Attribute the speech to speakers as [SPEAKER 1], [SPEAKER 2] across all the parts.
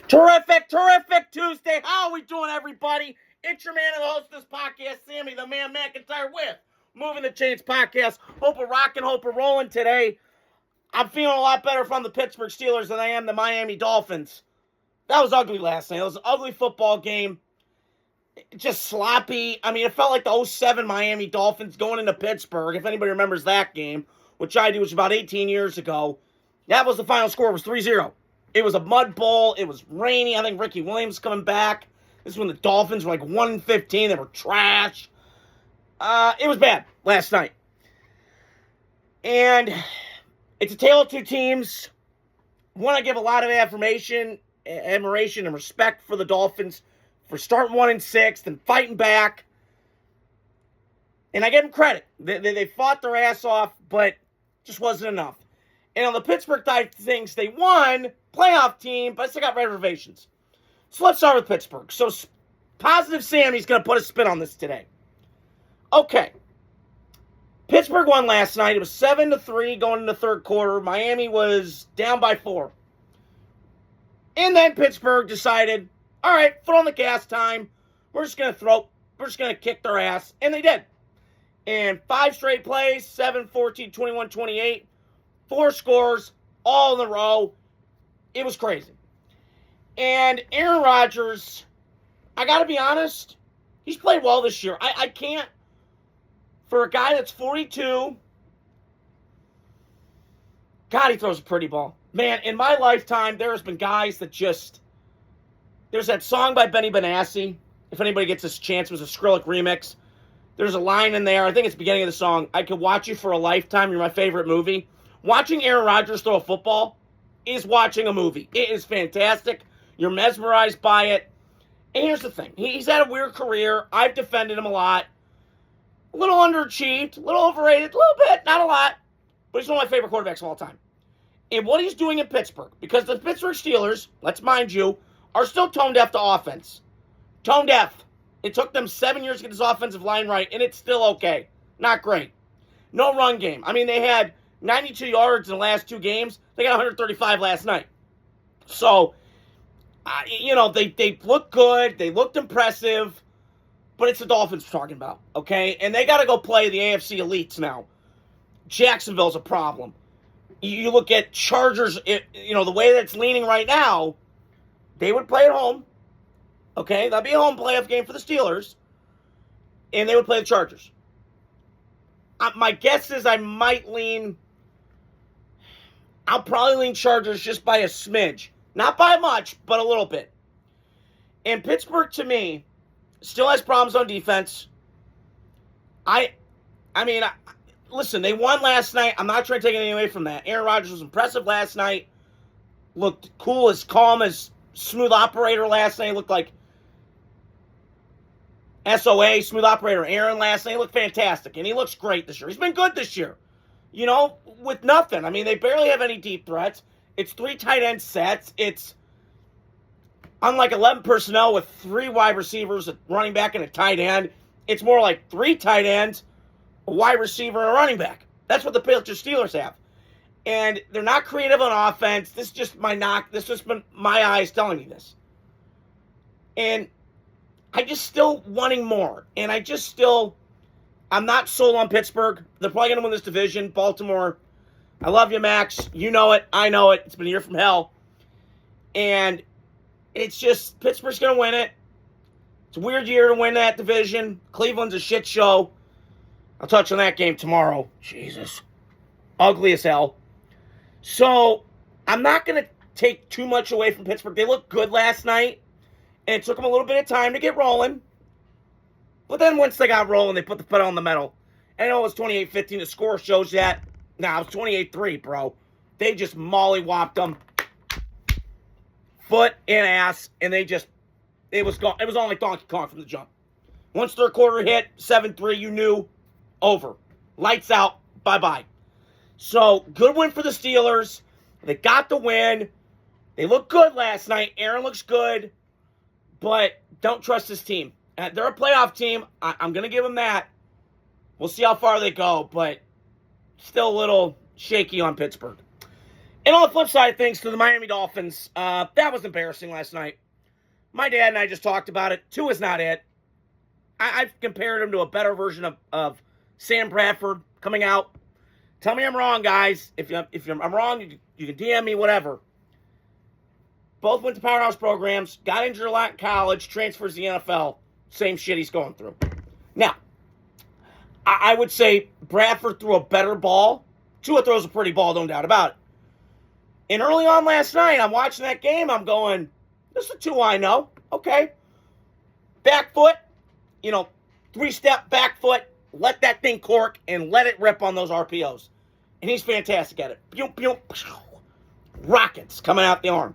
[SPEAKER 1] Terrific Tuesday. How are we doing, everybody? It's your man and the host of this podcast, Sammy the Man McIntyre with Moving the Chains podcast. Hope we're rocking, hope we're rolling today. I'm feeling a lot better from the Pittsburgh Steelers than I am the Miami Dolphins. That was ugly last night. It was an ugly football game. Just sloppy. I mean, it felt like the 07 Miami Dolphins going into Pittsburgh, if anybody remembers that game, which I do, which was about 18 years ago. That was the final score. It was 3-0. It was a mud bowl. It was rainy. I think Ricky Williams coming back. This is when the Dolphins were like 1-15. They were trash. It was bad last night. And it's a tale of two teams. One, I give a lot of admiration, and respect for the Dolphins for starting 1-6 and fighting back. And I give them credit. They fought their ass off, but just wasn't enough. And on the Pittsburgh side of things, they won, playoff team, but I still got reservations. So let's start with Pittsburgh. So Positive Sammy's going to put a spin on this today. Okay. Pittsburgh won last night. It was 7-3 going into the third quarter. Miami was down by 4. And then Pittsburgh decided, all right, foot on the gas time. We're just going to kick their ass. And they did. And 5 straight plays, 7, 14, 21, 28. 4 scores, all in a row. It was crazy. And Aaron Rodgers, I got to be honest, he's played well this year. I can't, for a guy that's 42, God, he throws a pretty ball. Man, in my lifetime, there has been guys that just, there's that song by Benny Benassi, if anybody gets this chance, it was a Skrillex remix. There's a line in there, I think it's the beginning of the song, I could watch you for a lifetime, you're my favorite movie. Watching Aaron Rodgers throw a football is watching a movie. It is fantastic. You're mesmerized by it. And here's the thing. He's had a weird career. I've defended him a lot. A little underachieved, a little overrated, a little bit, not a lot. But he's one of my favorite quarterbacks of all time. And what he's doing in Pittsburgh, because the Pittsburgh Steelers, let's mind you, are still tone deaf to offense. Tone deaf. It took them 7 years to get this offensive line right, and it's still okay. Not great. No run game. I mean, they had 92 yards in the last 2 games. They got 135 last night. So, they look good. They looked impressive. But it's the Dolphins we're talking about, okay? And they got to go play the AFC elites now. Jacksonville's a problem. You look at Chargers, the way that's leaning right now, they would play at home, okay? That'd be a home playoff game for the Steelers. And they would play the Chargers. My guess is I'll probably lean Chargers just by a smidge. Not by much, but a little bit. And Pittsburgh, to me, still has problems on defense. Listen, they won last night. I'm not trying to take anything away from that. Aaron Rodgers was impressive last night. Looked cool, as calm, as smooth operator last night. Looked like SOA, smooth operator Aaron last night. He looked fantastic, and he looks great this year. He's been good this year. With nothing. I mean, they barely have any deep threats. It's 3 tight end sets. It's unlike 11 personnel with 3 wide receivers, a running back, and a tight end. It's more like 3 tight ends, a wide receiver, and a running back. That's what the Pittsburgh Steelers have. And they're not creative on offense. This is just my knock. This has been my eyes telling me this. And I just still wanting more. And I'm not sold on Pittsburgh. They're probably going to win this division. Baltimore, I love you, Max. You know it. I know it. It's been a year from hell. And it's just, Pittsburgh's going to win it. It's a weird year to win that division. Cleveland's a shit show. I'll touch on that game tomorrow. Jesus. Ugly as hell. So, I'm not going to take too much away from Pittsburgh. They looked good last night. And it took them a little bit of time to get rolling. But then once they got rolling, they put the pedal on the metal. And I know it was 28-15. The score shows that. Nah, it was 28-3, bro. They just mollywopped them. Foot and ass. And it was gone. It was on like Donkey Kong from the jump. Once third quarter hit, 7-3, you knew, over. Lights out, bye-bye. So, good win for the Steelers. They got the win. They looked good last night. Aaron looks good. But don't trust this team. They're a playoff team. I'm going to give them that. We'll see how far they go, but still a little shaky on Pittsburgh. And on the flip side of things, to the Miami Dolphins, that was embarrassing last night. My dad and I just talked about it. Tua is not it. I've compared him to a better version of Sam Bradford coming out. Tell me I'm wrong, guys. If I'm wrong, you can DM me, whatever. Both went to powerhouse programs, got injured a lot in college, transfers to the NFL. Same shit he's going through. Now, I would say Bradford threw a better ball. Tua throws a pretty ball, no doubt about it. And early on last night, I'm watching that game, I'm going, this is the Tua I know. Okay. Back foot, 3-step back foot, let that thing cork and let it rip on those RPOs. And he's fantastic at it. Pew, pew, pew. Rockets coming out the arm,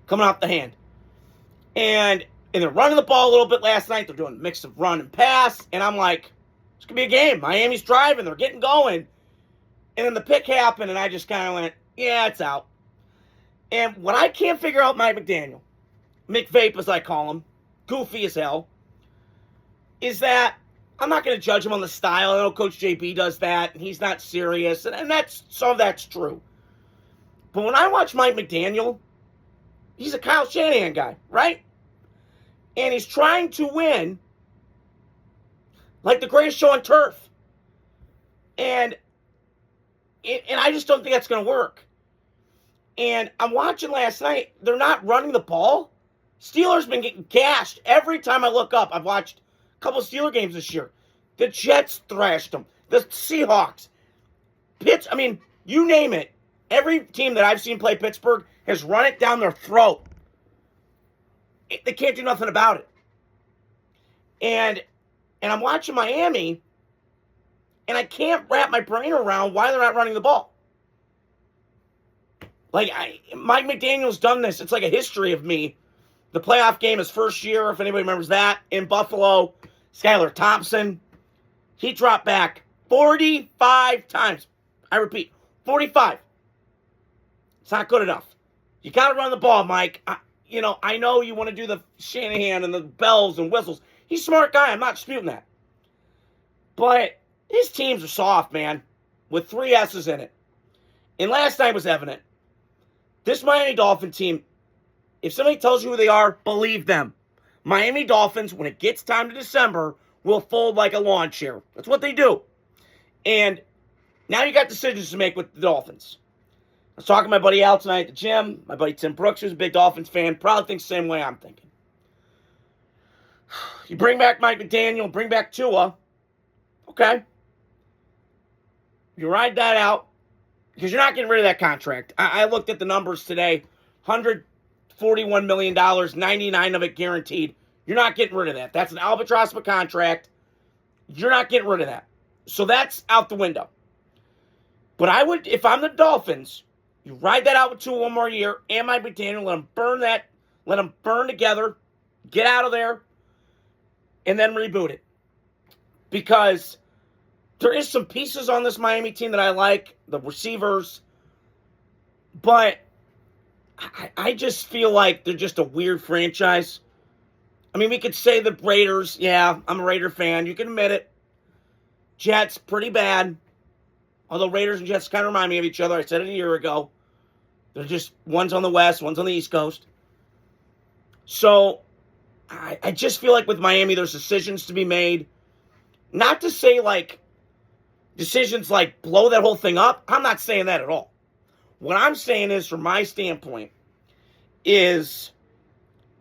[SPEAKER 1] coming out the hand. And they're running the ball a little bit last night. They're doing a mix of run and pass. And I'm like, it's going to be a game. Miami's driving. They're getting going. And then the pick happened, and I just kind of went, yeah, it's out. And what I can't figure out, Mike McDaniel, McVape as I call him, goofy as hell, is that I'm not going to judge him on the style. I know Coach JB does that, and he's not serious, and some of that's true. But when I watch Mike McDaniel, he's a Kyle Shanahan guy, right? And he's trying to win like the greatest show on turf. And I just don't think that's going to work. And I'm watching last night, they're not running the ball. Steelers been getting gashed. Every time I look up, I've watched a couple of Steeler games this year. The Jets thrashed them. The Seahawks. You name it. Every team that I've seen play Pittsburgh has run it down their throat. They can't do nothing about it. And I'm watching Miami, and I can't wrap my brain around why they're not running the ball. Mike McDaniel's done this. It's like a history of me. The playoff game his first year, if anybody remembers that, in Buffalo, Skylar Thompson, he dropped back 45 times. I repeat, 45. It's not good enough. You got to run the ball, Mike. I know you want to do the Shanahan and the bells and whistles. He's a smart guy. I'm not disputing that. But his teams are soft, man, with 3 S's in it. And last night was evident. This Miami Dolphin team, if somebody tells you who they are, believe them. Miami Dolphins, when it gets time to December, will fold like a lawn chair. That's what they do. And now you got decisions to make with the Dolphins. I was talking to my buddy Al tonight at the gym. My buddy Tim Brooks, who's a big Dolphins fan, probably thinks the same way I'm thinking. You bring back Mike McDaniel, bring back Tua. Okay. You ride that out. Because you're not getting rid of that contract. I looked at the numbers today. $141 million, 99 of it guaranteed. You're not getting rid of that. That's an albatross of a contract. You're not getting rid of that. So that's out the window. But I would, if I'm the Dolphins, you ride that out with Tua one more year, and Mike McDaniel, let them burn together, get out of there, and then reboot it. Because there is some pieces on this Miami team that I like, the receivers, but I just feel like they're just a weird franchise. I mean, we could say the Raiders, yeah, I'm a Raider fan, you can admit it. Jets, pretty bad. Although Raiders and Jets kind of remind me of each other, I said it a year ago. They're just, one's on the West, one's on the East Coast. So, I just feel like with Miami, there's decisions to be made. Not to say, decisions blow that whole thing up. I'm not saying that at all. What I'm saying is, from my standpoint, is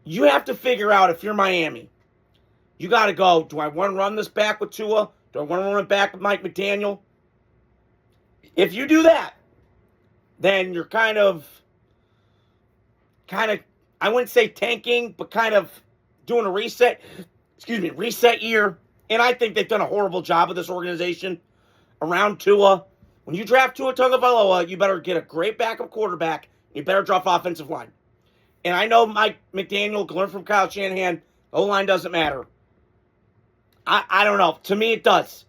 [SPEAKER 1] you have to figure out if you're Miami. You got to go, do I want to run this back with Tua? Do I want to run it back with Mike McDaniel? If you do that, then you're kind of, I wouldn't say tanking, but kind of doing a reset year. And I think they've done a horrible job of this organization around Tua. When you draft Tua Tagovailoa, you better get a great backup quarterback. You better drop offensive line. And I know Mike McDaniel learned from Kyle Shanahan, O-line doesn't matter. I don't know. To me, it does.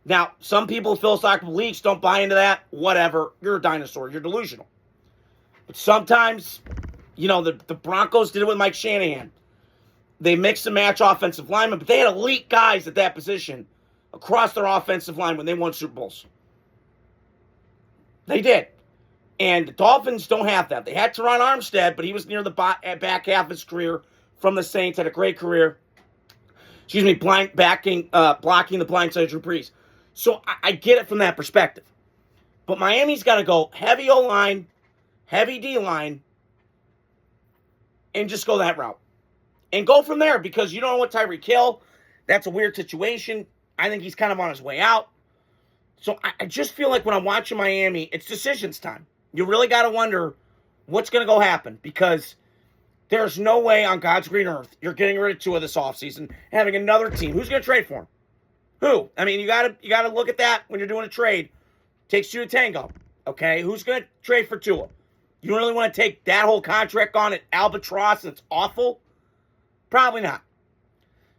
[SPEAKER 1] Now, some people with philosophical beliefs don't buy into that. Whatever. You're a dinosaur. You're delusional. But sometimes, the Broncos did it with Mike Shanahan. They mixed and match offensive linemen, but they had elite guys at that position across their offensive line when they won Super Bowls. They did. And the Dolphins don't have that. They had Teron Armstead, but he was near the back half of his career from the Saints, had a great career. Blocking the blindside of Drew Brees. So I get it from that perspective. But Miami's got to go heavy O-line, heavy D-line, and just go that route. And go from there, because you don't know what Tyreek Hill, that's a weird situation. I think he's kind of on his way out. So I just feel like when I'm watching Miami, it's decisions time. You really got to wonder what's going to go happen, because there's no way on God's green earth you're getting rid of Tua this offseason and having another team. Who's going to trade for him? Who? I mean, you got to look at that when you're doing a trade. Takes two to tango. Okay? Who's going to trade for Tua? You really want to take that whole contract on at albatross and it's awful? Probably not.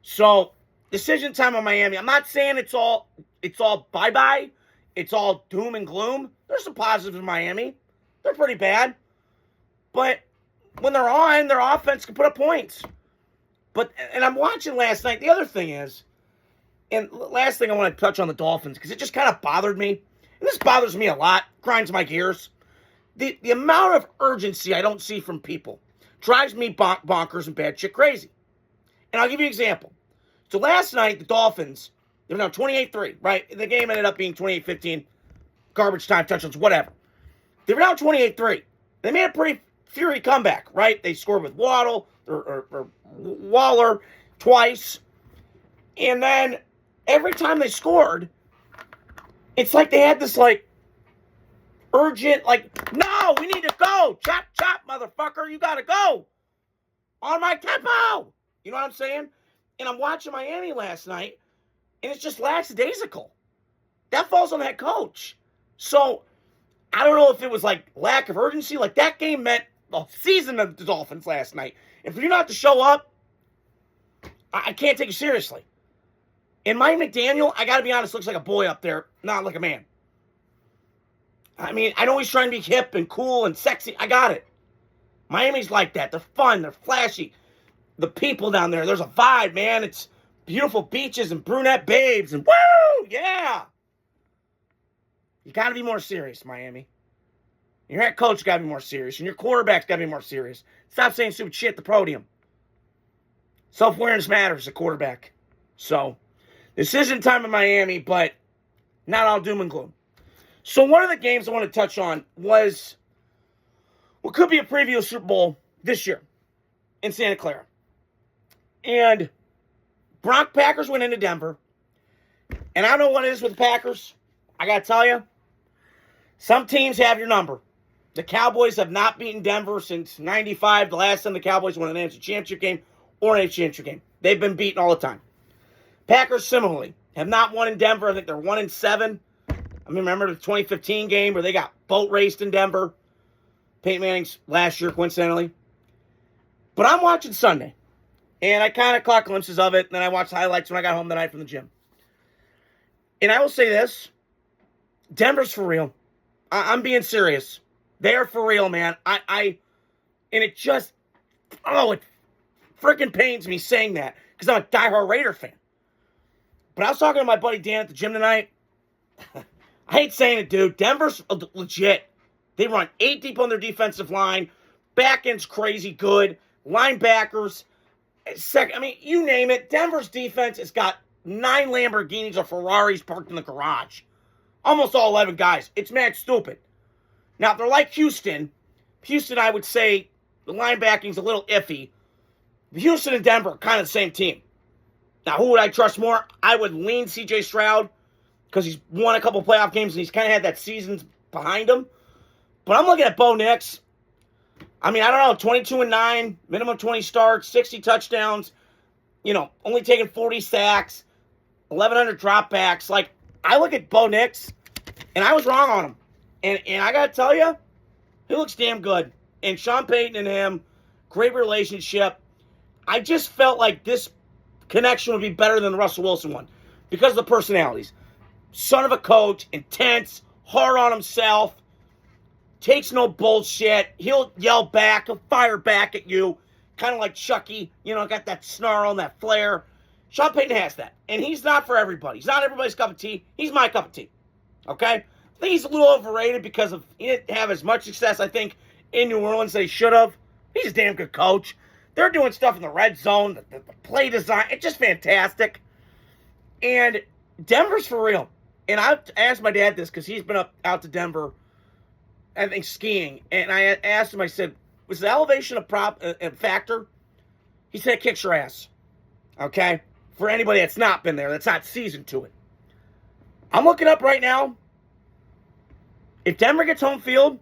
[SPEAKER 1] So, decision time on Miami. I'm not saying it's all bye-bye. It's all doom and gloom. There's some positives in Miami. They're pretty bad. But when they're on, their offense can put up points. And I'm watching last night. The other thing is, and last thing I want to touch on the Dolphins, because it just kind of bothered me. And this bothers me a lot. Grinds my gears. The amount of urgency I don't see from people drives me bonkers and bad shit crazy. And I'll give you an example. So last night, the Dolphins, they were down 28-3, right? The game ended up being 28-15. Garbage time, touchdowns, whatever. They were down 28-3. They made a pretty fury comeback, right? They scored with Waddle or Waller twice. And then every time they scored, it's like they had this, urgent, no, we need to go. Chop, chop, motherfucker. You got to go. On my tempo. You know what I'm saying? And I'm watching Miami last night, and it's just lackadaisical. That falls on the head coach. So, I don't know if it was lack of urgency. That game meant the season of the Dolphins last night. And for you not to show up, I can't take you seriously. And Mike McDaniel, I got to be honest, looks like a boy up there, not like a man. I mean, I know he's trying to be hip and cool and sexy. I got it. Miami's like that. They're fun. They're flashy. The people down there, there's a vibe, man. It's beautiful beaches and brunette babes and woo, yeah. You got to be more serious, Miami. Your head coach got to be more serious, and your quarterback's got to be more serious. Stop saying stupid shit at the podium. Self-awareness matters as a quarterback. So, decision time in Miami, but not all doom and gloom. So, one of the games I want to touch on was what could be a preview of Super Bowl this year in Santa Clara. And Packers went into Denver. And I don't know what it is with the Packers. I got to tell you, some teams have your number. The Cowboys have not beaten Denver since 95, the last time the Cowboys won an NFC Championship game or an NFC Championship game. They've been beaten all the time. Packers, similarly, have not won in Denver. I think they're 1-7. I remember the 2015 game where they got boat raced in Denver. Peyton Manning's last year, coincidentally. But I'm watching Sunday. And I kind of caught glimpses of it. And then I watched highlights when I got home tonight from the gym. And I will say this. Denver's for real. I'm being serious. They are for real, man. And it just, it freaking pains me saying that. Because I'm a diehard Raider fan. But I was talking to my buddy Dan at the gym tonight. I hate saying it, dude. Denver's legit. They run 8 deep on their defensive line. Back end's crazy good. Linebackers. You name it. Denver's defense has got 9 Lamborghinis or Ferraris parked in the garage. Almost all 11 guys. It's mad stupid. Now, if they're like Houston, I would say the linebacking's a little iffy. Houston and Denver are kind of the same team. Now, who would I trust more? I would lean C.J. Stroud because he's won a couple playoff games and he's kind of had that season behind him. But I'm looking at Bo Nix. I don't know, 22-9, minimum 20 starts, 60 touchdowns, only taking 40 sacks, 1,100 dropbacks. I look at Bo Nix, and I was wrong on him. And I got to tell you, he looks damn good. And Sean Payton and him, great relationship. I just felt like this connection would be better than the Russell Wilson one because of the personalities. Son of a coach, intense, hard on himself, takes no bullshit. He'll yell back. He'll fire back at you. Kind of like Chucky. Got that snarl and that flair. Sean Payton has that. And he's not for everybody. He's not everybody's cup of tea. He's my cup of tea. Okay? think he's a little overrated because he didn't have as much success, I think, in New Orleans as he should have. He's a damn good coach. They're doing stuff in the red zone, the play design. It's just fantastic. And Denver's for real. And I asked my dad this because he's been out to Denver, I think, skiing. And I asked him, I said, was the elevation a factor? He said, it kicks your ass. Okay? For anybody that's not been there, that's not seasoned to it. I'm looking up right now. If Denver gets home field,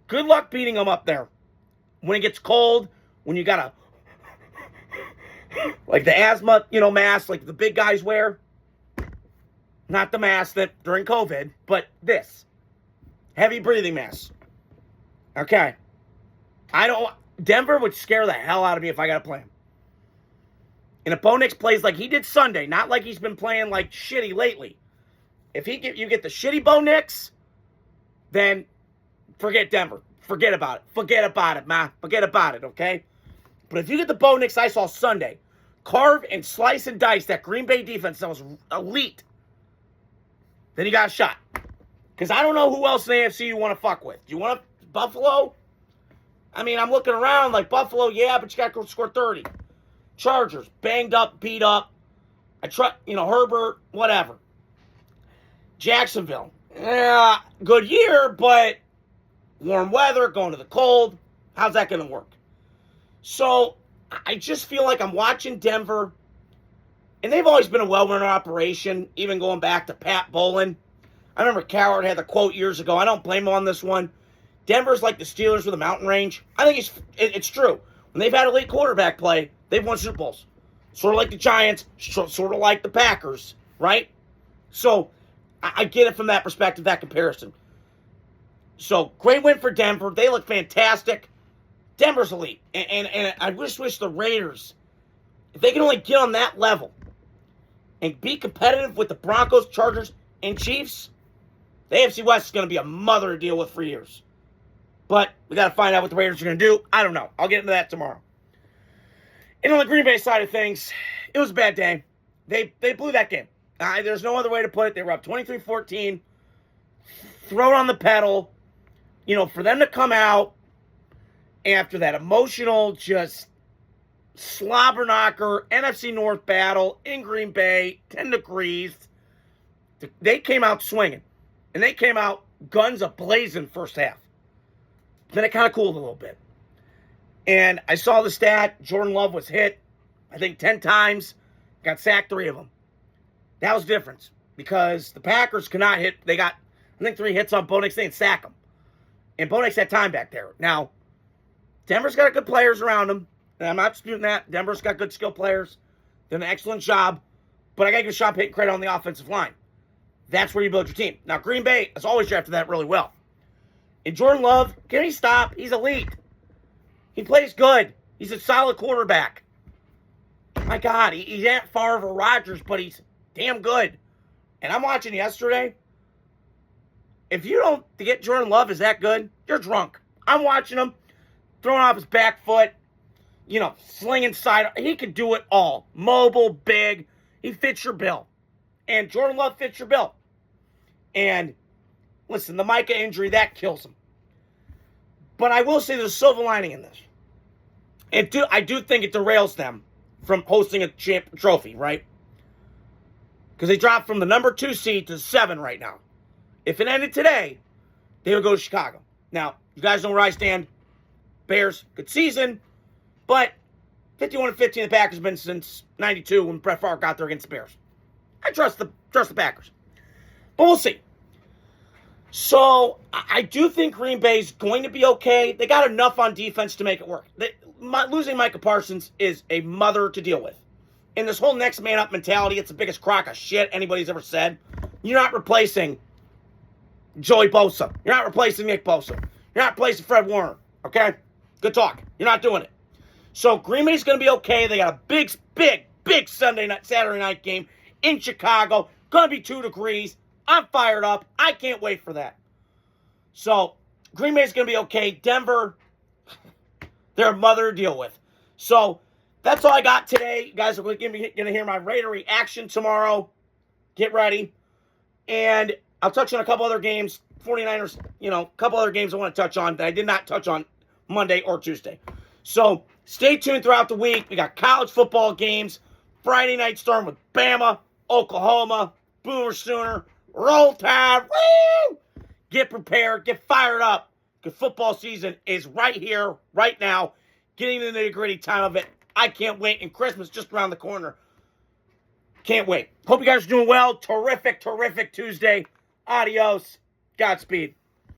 [SPEAKER 1] good luck beating them up there. When it gets cold, when you got like the asthma, mask like the big guys wear. Not the mask that during COVID, but this. Heavy breathing mask. Okay. Denver would scare the hell out of me if I got to play him. And if Bo Nix plays like he did Sunday, not like he's been playing like shitty lately. If you get the shitty Bo Nix, then forget Denver. Forget about it. Forget about it, man. Forget about it, okay? But if you get the Bo Nix I saw Sunday, carve and slice and dice that Green Bay defense that was elite, then you got a shot. Because I don't know who else in the AFC you want to fuck with. Do you want Buffalo? I mean, I'm looking around like Buffalo, yeah, but you got to score 30. Chargers, banged up, beat up. Herbert, whatever. Jacksonville, yeah, good year, but warm weather, going to the cold. How's that going to work? So I just feel like I'm watching Denver, and they've always been a well-run operation, even going back to Pat Bowlen. I remember Coward had the quote years ago. I don't blame him on this one. Denver's like the Steelers with a mountain range. I think it's true. When they've had elite quarterback play, they've won Super Bowls. Sort of like the Giants, sort of like the Packers, right? So I get it from that perspective, that comparison. So great win for Denver. They look fantastic. Denver's elite. And I wish the Raiders, if they can only get on that level and be competitive with the Broncos, Chargers, and Chiefs, the AFC West is going to be a mother to deal with for years. But we got to find out what the Raiders are going to do. I don't know. I'll get into that tomorrow. And on the Green Bay side of things, it was a bad day. They blew that game. There's no other way to put it. They were up 23-14. Throw it on the pedal. For them to come out after that emotional, just slobber knocker, NFC North battle in Green Bay, 10 degrees. They came out swinging. And they came out guns a-blazing first half. Then it kind of cooled a little bit. And I saw the stat. Jordan Love was hit, I think, 10 times. Got sacked 3 of them. That was the difference. Because the Packers could not hit. They got, I think, 3 hits on Bo Nix. They didn't sack him. And Bo Nix had time back there. Now, Denver's got good players around them. And I'm not disputing that. Denver's got good skill players. Did an excellent job. But I got to give Sean Payton credit on the offensive line. That's where you build your team. Now, Green Bay has always drafted that really well. And Jordan Love, can he stop? He's elite. He plays good. He's a solid quarterback. My God, he's at Favre or Rodgers, but he's damn good. And I'm watching yesterday. If you don't get Jordan Love is that good, you're drunk. I'm watching him throwing off his back foot, slinging side. He can do it all. Mobile, big. He fits your bill. And Jordan Love fits your bill. And listen, the Micah injury, that kills him. But I will say there's a silver lining in this. I do think it derails them from hosting a trophy, right? Because they dropped from the number 2 seed to 7 right now. If it ended today, they would go to Chicago. Now, you guys know where I stand. Bears, good season. But 51-15 the Packers have been since 92 when Brett Favre got there against the Bears. I trust the Packers. But we'll see. So, I do think Green Bay's going to be okay. They got enough on defense to make it work. Losing Micah Parsons is a mother to deal with. And this whole next man up mentality, it's the biggest crock of shit anybody's ever said. You're not replacing Joey Bosa. You're not replacing Nick Bosa. You're not replacing Fred Warner. Okay? Good talk. You're not doing it. So, Green Bay's going to be okay. They got a big Saturday night game in Chicago. Going to be 2 degrees. I'm fired up. I can't wait for that. So, Green Bay's going to be okay. Denver, they're a mother to deal with. So, that's all I got today. You guys are going to hear my Raider reaction tomorrow. Get ready. And I'll touch on a couple other games. 49ers, a couple other games I want to touch on that I did not touch on Monday or Tuesday. So stay tuned throughout the week. We got college football games. Friday night starting with Bama, Oklahoma, Boomer Sooner, Roll Tide. Woo! Get prepared. Get fired up. Because football season is right here, right now. Getting to the nitty-gritty time of it. I can't wait. And Christmas just around the corner. Can't wait. Hope you guys are doing well. Terrific, terrific Tuesday. Adios. Godspeed.